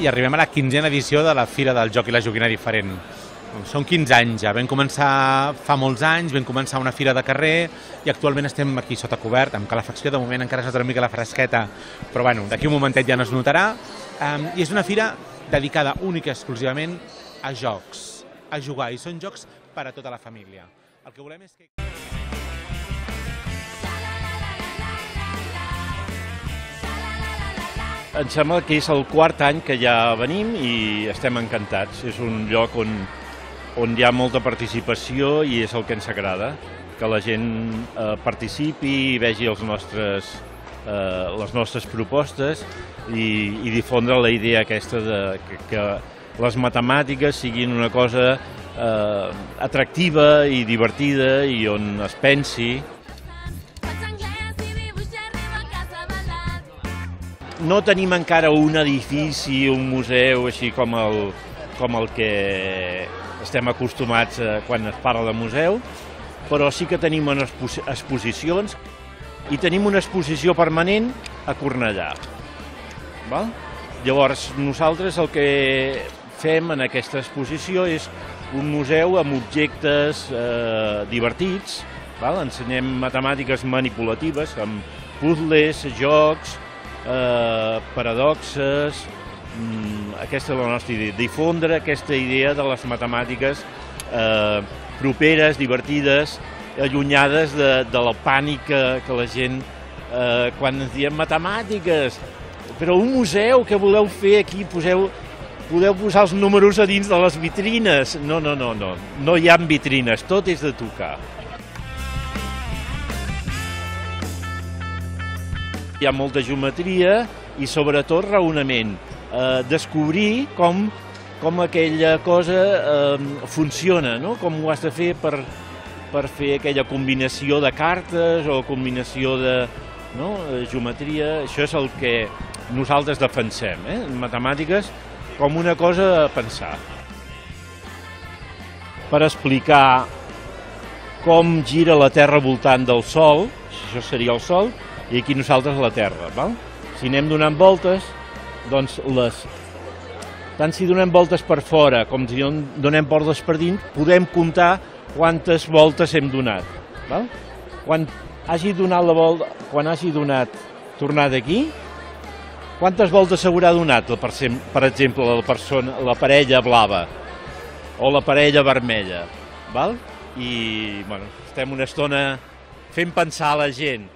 i arribem a la 15a edició de la Fira del Joc i la Joguina Diferent. Són 15 anys ja, vam començar fa molts anys, vam començar una fira de carrer i actualment estem aquí sota cobert, amb calefacció, de moment encara es nota una mica la fresqueta, però bueno, d'aquí un momentet ja no es notarà. I és una fira dedicada única i exclusivament a jocs, a jugar, i són jocs per a tota la família. El que volem és que... Em sembla que és el quart any que ja venim i estem encantats. És un lloc on hi ha molta participació i és el que ens agrada, que la gent participi i vegi les nostres propostes i difondre la idea aquesta de que les matemàtiques siguin una cosa atractiva i divertida i on es pensi. No tenim encara un edifici, un museu, així com el que estem acostumats quan es parla de museu, però sí que tenim unes exposicions i tenim una exposició permanent a Cornellà. Llavors, nosaltres el que fem en aquesta exposició és un museu amb objectes divertits, ensenyem matemàtiques manipulatives, amb puzzles, jocs, paradoxes. Aquesta és la nostra idea, difondre aquesta idea de les matemàtiques properes, divertides, allunyades de la pànic que la gent, quan ens diem matemàtiques, però un museu, què voleu fer aquí? Podeu posar els números a dins de les vitrines. No hi ha vitrines, tot és de tocar. Hi ha molta geometria i sobretot raonament. Descobrir com aquella cosa funciona, com ho has de fer per fer aquella combinació de cartes o combinació de geometria. Això és el que nosaltres defensem, en matemàtiques, com una cosa a pensar. Per explicar com gira la Terra voltant del Sol, això seria el Sol, i aquí nosaltres la Terra. Si anem donant voltes, doncs tant si donem voltes per fora com si donem voltes per dins, podem comptar quantes voltes hem donat. Quan hagi donat tornar d'aquí, quantes voltes s'haurà donat, per exemple, la parella blava o la parella vermella. I estem una estona fent pensar a la gent.